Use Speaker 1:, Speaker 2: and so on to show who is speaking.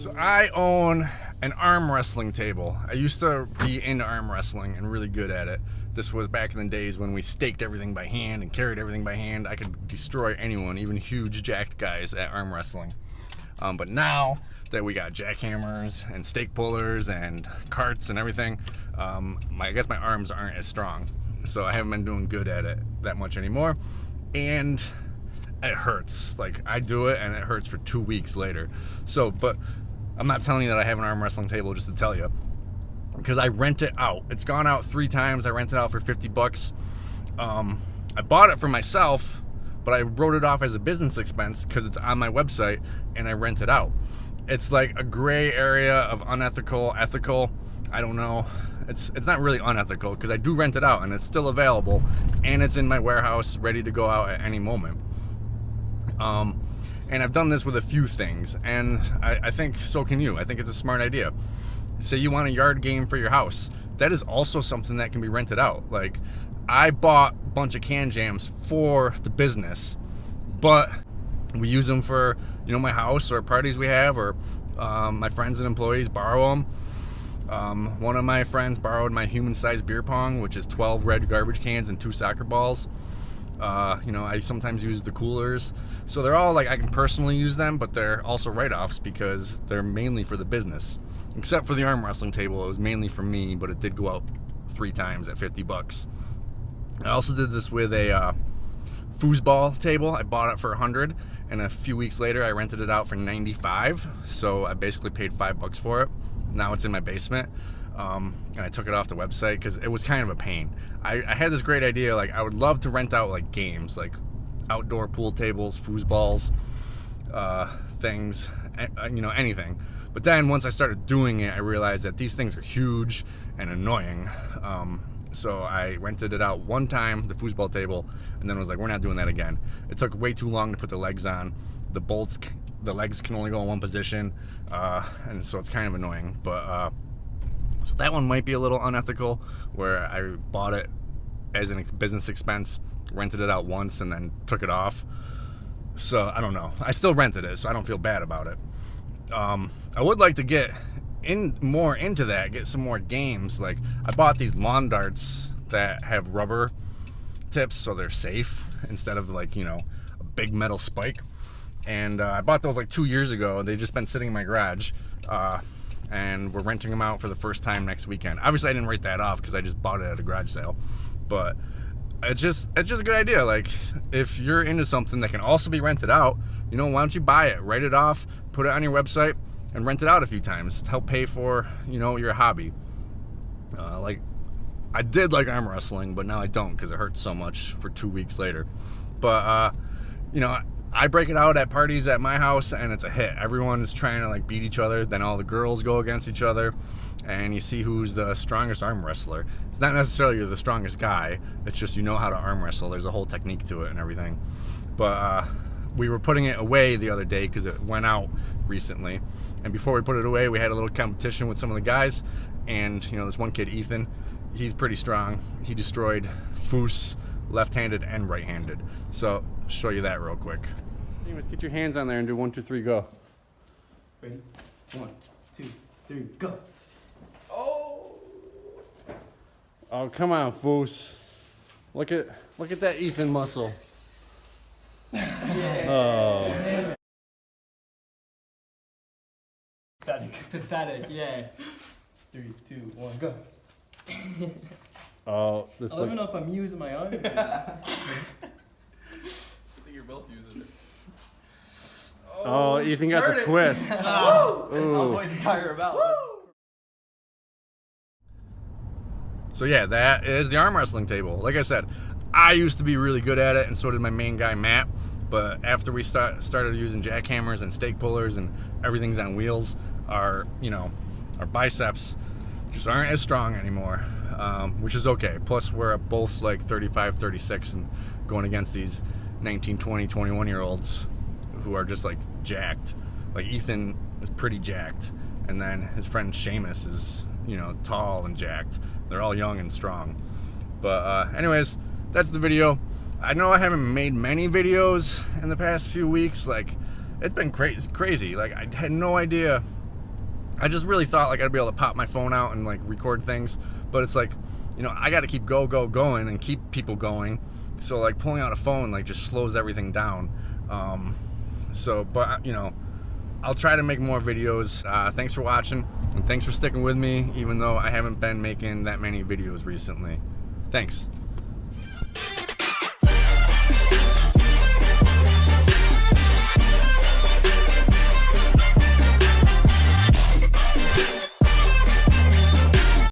Speaker 1: So I own an arm wrestling table. I used to be into arm wrestling and really good at it. This was back in the days when we staked everything by hand and carried everything by hand. I could destroy anyone, even huge jacked guys at arm wrestling. But now that we got jackhammers and stake pullers and carts and everything, I guess my arms aren't as strong. So I haven't been doing good at it that much anymore. And it hurts. Like, I do it and it hurts for 2 weeks later. So, but I'm not telling you that I have an arm wrestling table just to tell you, because I rent it out. It's gone out 3 times. I rent it out for $50. I bought it for myself, but I wrote it off as a business expense because it's on my website and I rent it out. It's like a gray area of unethical, ethical. I don't know. It's not really unethical because I do rent it out and it's still available and it's in my warehouse ready to go out at any moment. And I've done this with a few things, and I think so can you. I think it's a smart idea. Say you want a yard game for your house. That is also something that can be rented out. Like, I bought a bunch of can jams for the business, but we use them for, my house or parties we have, or my friends and employees borrow them. One of my friends borrowed my human-sized beer pong, which is 12 red garbage cans and 2 soccer balls. I sometimes use the coolers. So they're all like, I can personally use them, but they're also write-offs because they're mainly for the business. Except for the arm wrestling table, it was mainly for me, but it did go out 3 times at $50. I also did this with a foosball table. I bought it for $100, and a few weeks later I rented it out for $95. So I basically paid $5 for it. Now it's in my basement. And I took it off the website because it was kind of a pain. I had this great idea, like I would love to rent out like games, like outdoor pool tables, foosballs, things, anything. But then once I started doing it, I realized that these things are huge and annoying. So I rented it out one time, the foosball table, and then was like, we're not doing that again. It took way too long to put the legs on. The legs can only go in one position, and so it's kind of annoying. But so that one might be a little unethical, where I bought it as a business expense, rented it out once, and then took it off. So I don't know. I still rented it, so I don't feel bad about it. I would like to get more into that, get some more games. Like, I bought these lawn darts that have rubber tips, so they're safe instead of like, a big metal spike. And I bought those like 2 years ago. They've just been sitting in my garage. And we're renting them out for the first time next weekend. Obviously, I didn't write that off because I just bought it at a garage sale. But it's just a good idea. Like, if you're into something that can also be rented out, why don't you buy it, write it off, put it on your website, and rent it out a few times to help pay for, your hobby. Like, I did like arm wrestling, but now I don't because it hurts so much for 2 weeks later. But, I break it out at parties at my house, and it's a hit. Everyone is trying to like beat each other. Then all the girls go against each other, and you see who's the strongest arm wrestler. It's not necessarily you're the strongest guy. It's just how to arm wrestle. There's a whole technique to it and everything. But we were putting it away the other day because it went out recently. And before we put it away, we had a little competition with some of the guys. And this one kid, Ethan, he's pretty strong. He destroyed Foos left-handed and right-handed. So I'll show you that real quick. Anyways, get your hands on there and do 1, 2, 3, go.
Speaker 2: Ready? 1, 2, 3, go.
Speaker 1: Oh, come on, Foos. Look at that Ethan muscle.
Speaker 2: Yeah.
Speaker 1: Oh.
Speaker 2: Pathetic, yeah. 3, 2, 1, go.
Speaker 1: Oh, this
Speaker 2: I don't even know if I'm using my arm.
Speaker 3: I think you're both using it.
Speaker 1: Oh, Ethan got the twist.
Speaker 3: I was waiting to tire him out.
Speaker 1: So yeah, that is the arm wrestling table. Like I said, I used to be really good at it, and so did my main guy, Matt. But after we started using jackhammers and stake pullers and everything's on wheels, our biceps just aren't as strong anymore, which is okay. Plus, we're both like 35, 36 and going against these 19, 20, 21-year-olds who are just like jacked. Like, Ethan is pretty jacked, and then his friend Seamus is, tall and jacked. They're all young and strong. But anyways, that's the video. I know I haven't made many videos in the past few weeks. Like, it's been crazy. Like, I had no idea I just really thought like I'd be able to pop my phone out and like record things, but it's like, you know, I got to keep going and keep people going. So like pulling out a phone like just slows everything down. But you know, I'll try to make more videos. Thanks for watching, and thanks for sticking with me, even though I haven't been making that many videos recently. Thanks.